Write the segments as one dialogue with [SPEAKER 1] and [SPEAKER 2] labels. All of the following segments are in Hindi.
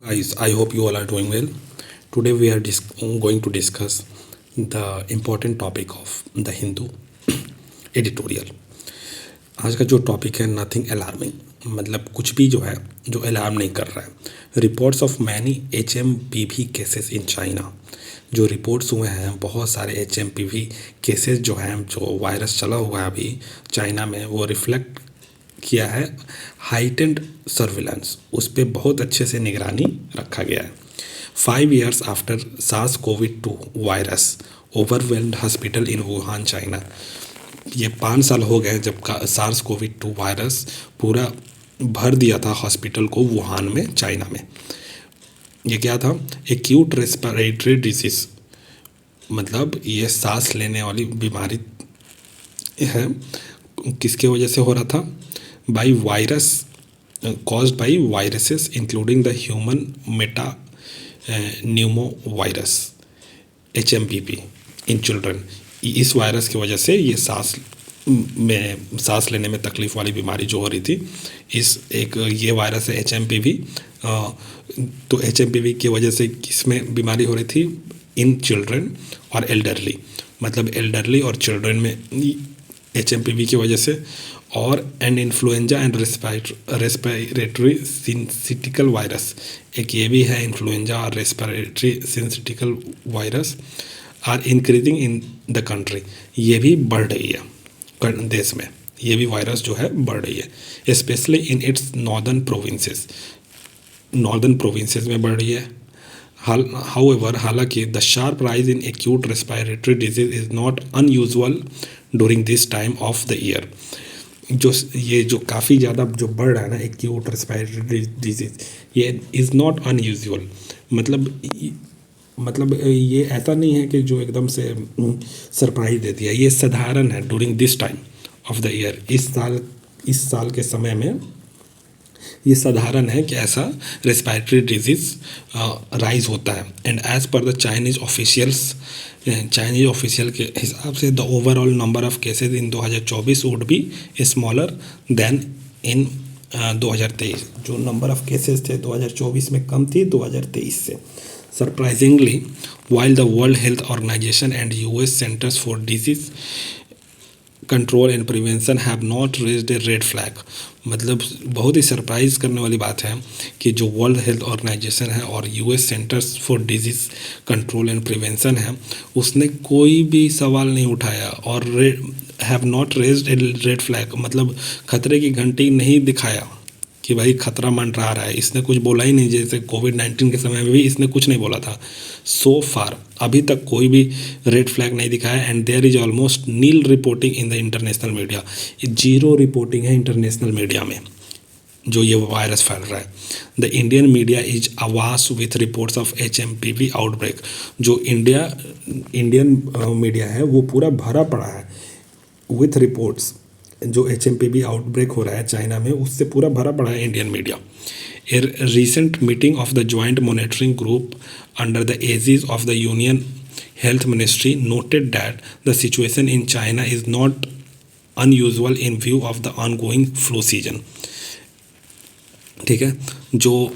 [SPEAKER 1] Guys, I hope you all are doing well. Today we are going to discuss the important topic of the Hindu editorial. आज का जो टॉपिक है नथिंग अलार्मिंग, मतलब कुछ भी जो है जो अलार्म नहीं कर रहा है। Reports of many HMPV cases in China, जो रिपोर्ट्स हुए हैं बहुत सारे HMPV केसेस जो हैं, जो वायरस चला हुआ है अभी चाइना में, वो रिफ्लेक्ट किया है हाइटेंड सर्विलेंस, उस पर बहुत अच्छे से निगरानी रखा गया है। 5 years after SARS-CoV-2 virus overwhelmed hospital in Wuhan China, ये 5 साल हो गए जब का SARS-CoV-2 वायरस पूरा भर दिया था हॉस्पिटल को वुहान में चाइना में। ये क्या था? एक्यूट रेस्पिरेटरी डिजीज़, मतलब ये सांस लेने वाली बीमारी है। किसके वजह से हो रहा था? By virus, caused by viruses including the human meta pneumovirus HMPV in children। इस वायरस की वजह से ये सांस लेने में तकलीफ वाली बीमारी जो हो रही थी, ये वायरस है HMPV। तो HMPV की वजह से किसमें बीमारी हो रही थी? इन चिल्ड्रन और एल्डरली, मतलब एल्डरली और चिल्ड्रन में HMPV की वजह से। और and influenza and respiratory syncytial virus, एक ये भी है इन्फ्लुएंजा और respiratory syncytial virus are increasing in the country, ये भी बढ़ रही है देश में, ये भी वायरस जो है बढ़ रही है, specially in its northern provinces में बढ़ रही है। However, हालांकि the sharp rise in acute respiratory disease is not unusual during this time of the year. जो काफ़ी ज़्यादा जो बढ़ रहा है ना एक्यूट रेस्पिरेटरी डिजीज़, ये इज़ नॉट अनयूजुअल, मतलब ये ऐसा नहीं है कि जो एकदम से सरप्राइज देती है, ये साधारण है during this time of the year. इस साल के समय में ये साधारण है कि ऐसा रेस्पिरेटरी डिजीज़ राइज होता है। And as per the Chinese official के हिसाब से the overall number of cases in 2024 would be smaller than in 2023। जो नंबर ऑफ केसेस थे 2024 में कम थी 2023 से। Surprisingly, while the World Health Organization and US Centers for Disease Control and Prevention have not raised a red flag, मतलब बहुत ही सरप्राइज करने वाली बात है कि जो वर्ल्ड हेल्थ ऑर्गेनाइजेशन है और US centres for disease control and prevention है, उसने कोई भी सवाल नहीं उठाया और have not raised A red flag, मतलब खतरे की घंटी नहीं दिखाया कि भाई खतरा मंडरा रहा है। इसने कुछ बोला ही नहीं, जैसे कोविड-19 के समय में भी इसने कुछ नहीं बोला था। सो फार अभी तक कोई भी रेड फ्लैग नहीं दिखाया। And there is almost nil reporting in the international media, zero reporting है इंटरनेशनल मीडिया में जो ये वायरस फैल रहा है। The Indian media is awash with reports of HMPV outbreak. जो इंडियन मीडिया है वो पूरा भरा पड़ा है विथ रिपोर्ट्स, जो HMPV आउटब्रेक हो रहा है चाइना में, उससे पूरा भरा पड़ा है Indian media. A recent meeting of the joint monitoring group under the aegis of the union health ministry noted that the situation in China is not unusual in view of the ongoing flu season. ठीक है, जो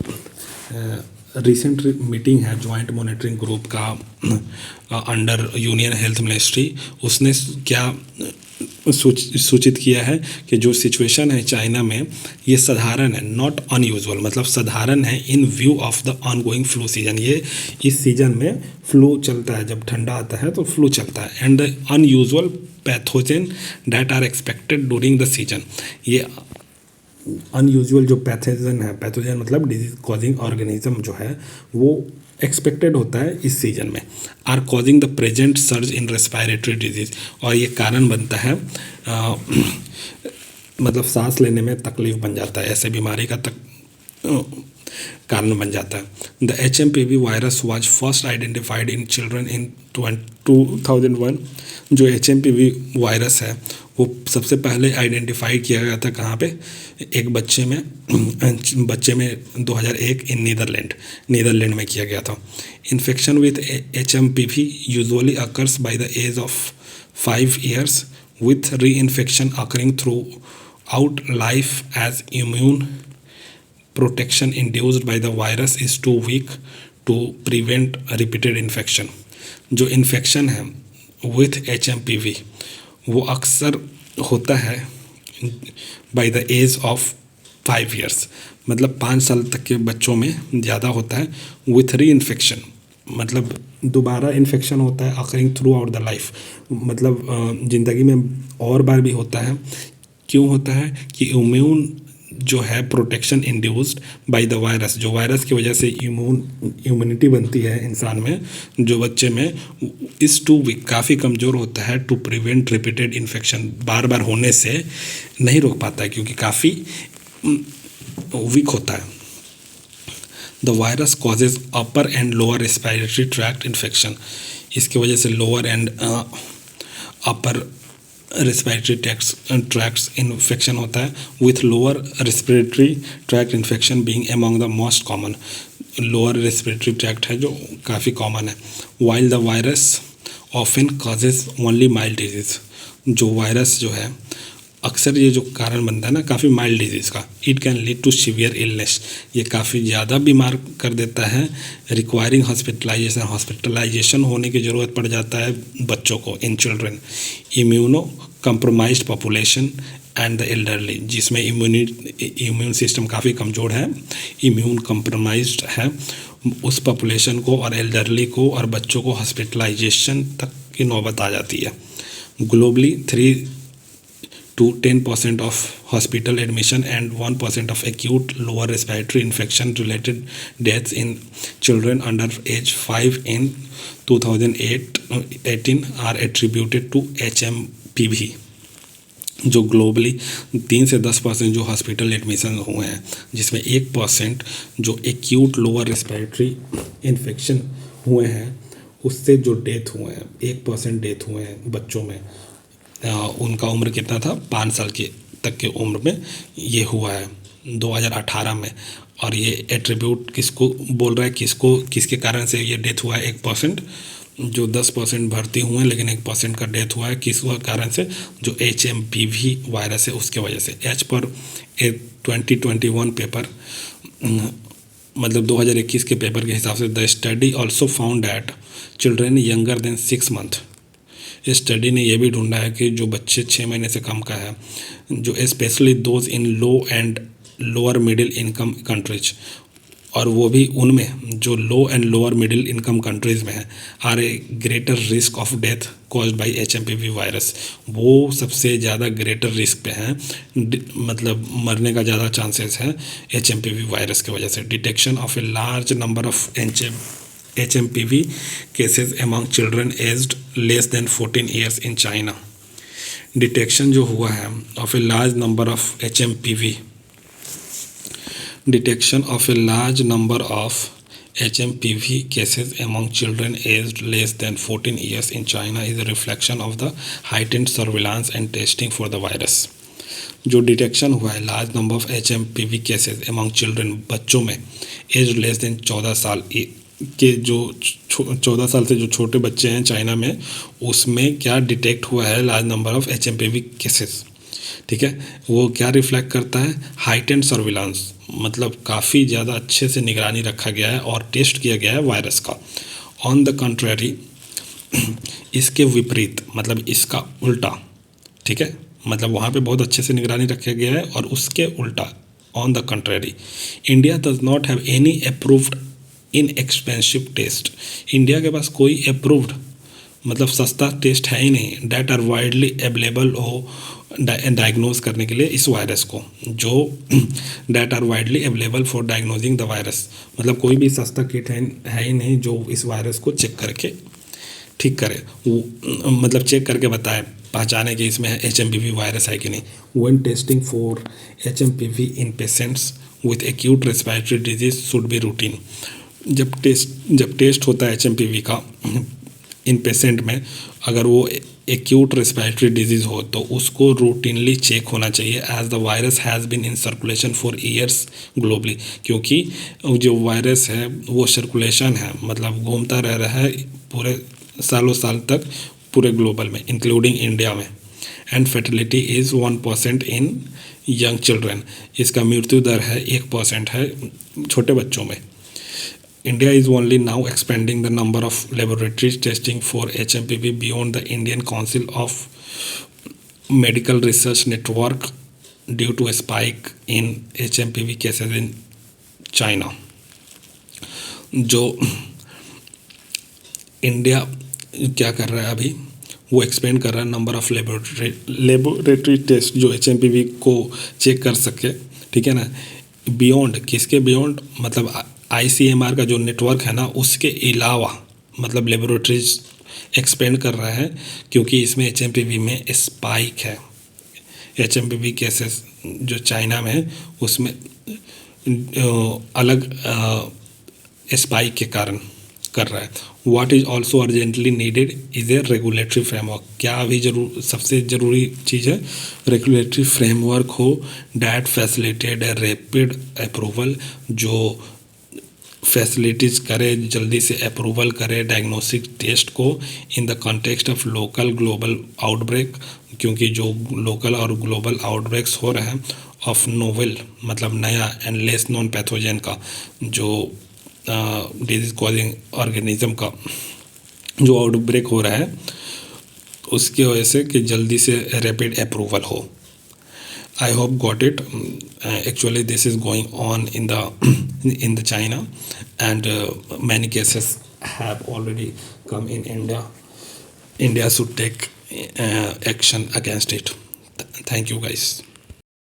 [SPEAKER 1] रिसेंट मीटिंग है जॉइंट मॉनिटरिंग ग्रुप का अंडर यूनियन हेल्थ मिनिस्ट्री, उसने क्या सूचित किया है कि जो सिचुएशन है चाइना में ये साधारण है, नॉट अनयूजुअल, मतलब साधारण है इन view of the ongoing flu season. ये इस सीजन में फ्लू चलता है, जब ठंडा आता है तो फ्लू चलता है। And the unusual pathogen that are expected during the season, ये अनयूजुअल जो पैथोजन मतलब डिजीज कॉजिंग ऑर्गेनिज्म जो है वो एक्सपेक्टेड होता है इस सीजन में, are causing the present surge in respiratory disease, और ये कारण बनता है मतलब सांस लेने में तकलीफ बन जाता है, ऐसे बीमारी का कारण बन जाता है। The HMPV virus was first identified in children in 2001। जो HMPV वायरस है वो सबसे पहले आइडेंटिफाई किया गया था कहाँ पे? एक बच्चे में 2001 इन नीदरलैंड में किया गया था। Infection with HMPV usually occurs by the age of 5 years with reinfection occurring throughout life as immune protection induced by the virus is too weak to prevent repeated infection. जो इन्फेक्शन है विथ HMPV वो अक्सर होता है by the age of 5 years, मतलब 5 साल तक के बच्चों में ज़्यादा होता है। विथ री इन्फेक्शन मतलब दोबारा इन्फेक्शन होता है occurring through out the life, मतलब ज़िंदगी में और बार भी होता है। क्यों होता है कि इम्यून जो है protection induced by the virus, जो वायरस की वजह से इम्यूनिटी बनती है इंसान में, जो बच्चे में इस टू वीक काफ़ी कमज़ोर होता है टू प्रिवेंट रिपीटेड इन्फेक्शन, बार बार होने से नहीं रोक पाता है क्योंकि काफ़ी वीक होता है। The virus causes upper and lower respiratory tract infection, इसकी वजह से lower and upper respiratory tracts infection होता है। With lower respiratory tract infection being among the most common, lower respiratory tract है जो काफ़ी कॉमन है। While the virus often causes only mild disease, जो वायरस जो है अक्सर ये जो कारण बनता है ना काफ़ी माइल्ड डिजीज़ का, it can lead to severe illness, ये काफ़ी ज़्यादा बीमार कर देता है। रिक्वायरिंग हॉस्पिटलाइजेशन होने की ज़रूरत पड़ जाता है बच्चों को, in children. Immuno compromised population and the elderly, जिसमें इम्यून सिस्टम काफ़ी कमज़ोर है, इम्यून कंप्रोमाइज्ड है, उस पॉपुलेशन को और एल्डरली को और बच्चों को हॉस्पिटलाइजेशन तक की नौबत आ जाती है। Globally 3 to 10% of hospital admission and 1% of acute lower respiratory infection related deaths in children under age 5 in 2018 are attributed to HMPV। जो ग्लोबली 3 से 10% जो हॉस्पिटल एडमिशन हुए हैं, जिसमें 1% जो एक्यूट लोअर रेस्पिरेटरी इन्फेक्शन हुए हैं उससे जो डेथ हुए हैं, 1% डेथ हुए हैं बच्चों में। उनका उम्र कितना था, 5 साल के तक के उम्र में ये हुआ है 2018 में। और ये एट्रीब्यूट किसको बोल रहा है, किसके कारण से ये डेथ हुआ है। 1% जो 10% भर्ती हुए हैं लेकिन 1% का डेथ हुआ है किस कारण से, जो HMPV वायरस है उसके वजह से। एज पर ए 2021 पेपर, मतलब 2021 के पेपर के हिसाब से, the study also found that children younger than 6 months, इस स्टडी ने यह भी ढूंढा है कि जो बच्चे 6 महीने से कम का है, जो specially those in low and lower middle income countries, और वो भी उनमें जो low and lower middle income countries में है, are a greater risk of death caused by HMPV virus, वो सबसे ज़्यादा ग्रेटर रिस्क पे हैं, मतलब मरने का ज़्यादा चांसेस है HMPV वायरस की वजह से। Detection of a large number of HMPV cases among children aged less than 14 years in China। Detection जो हुआ है of a large number of HMPV, detection of a large number of HMPV cases among children aged less than 14 years in China is a reflection of the heightened surveillance and testing for the virus। जो डिटेक्शन हुआ है large number of HMPV cases among children, बच्चों में एज लेस देन 14 साल के, जो 14 साल से जो छोटे बच्चे हैं चाइना में, उसमें क्या डिटेक्ट हुआ है large number of HMPV cases. ठीक है, वो क्या रिफ्लेक्ट करता है, हाइटेंड सर्विलांस, मतलब काफ़ी ज़्यादा अच्छे से निगरानी रखा गया है और टेस्ट किया गया है वायरस का। ऑन द कंट्रेरी, इसके विपरीत मतलब इसका उल्टा, ठीक है, मतलब वहाँ पे बहुत अच्छे से निगरानी रखा गया है और उसके उल्टा, on the contrary, India does not have any approved inexpensive test, India के पास कोई अप्रूव्ड मतलब सस्ता टेस्ट है ही नहीं, डेट आर वाइडली अवेलेबल हो डायग्नोज करने के लिए इस वायरस को, जो that are widely available for diagnosing the virus, मतलब कोई भी सस्ता किट है ही नहीं जो इस वायरस को चेक करके ठीक करे, मतलब चेक करके बताए, पहचाने कि इसमें HMPV वायरस है कि नहीं। When testing for HMPV in patients with acute respiratory disease should be routine, जब टेस्ट होता है HMPV का इन पेशेंट में, अगर वो एक्यूट रेस्पिरेटरी डिजीज़ हो तो उसको रूटीनली चेक होना चाहिए, as the virus has been in circulation for years globally, क्योंकि जो वायरस है वो सर्कुलेशन है, मतलब घूमता रह रहा है पूरे सालों साल तक पूरे ग्लोबल में, इंक्लूडिंग इंडिया में। And fertility is 1% in young children. इसका मृत्यु दर है 1% है छोटे बच्चों में। India is only now expanding the number of laboratories testing for HMPV beyond the Indian Council of Medical Research Network due to a spike in HMPV cases in China। जो इंडिया क्या कर रहा है अभी, वो एक्सपेंड कर रहा है नंबर ऑफ लेबोरेटरी टेस्ट जो HMPV को चेक कर सके, ठीक है ना। बियॉन्ड किसके बियॉन्ड, मतलब ICMR का जो नेटवर्क है ना उसके अलावा, मतलब लेबोरेटरीज एक्सपेंड कर रहा है क्योंकि इसमें HMPV में स्पाइक है। HMPV केसेस जो चाइना में है उसमें अलग स्पाइक के कारण कर रहा है। What is also urgently needed is a regulatory framework. क्या अभी सबसे ज़रूरी चीज़ है, रेगुलेटरी फ्रेमवर्क हो that facilitate a rapid approval, जो फैसिलिटीज़ करे, जल्दी से अप्रूवल करे डायग्नोस्टिक टेस्ट को in the context of local global outbreak, क्योंकि जो लोकल और ग्लोबल आउटब्रेक्स हो रहे हैं ऑफ नोवेल, मतलब नया एंड लेस नॉन पैथोजन का, जो डिजीज कॉजिंग ऑर्गेनिज्म का जो आउटब्रेक हो रहा है उसकी वजह से कि जल्दी से रैपिड अप्रूवल हो। I hope got it. Actually, this is going on in the China, and many cases have already come in India. India should take action against it. Thank you, guys.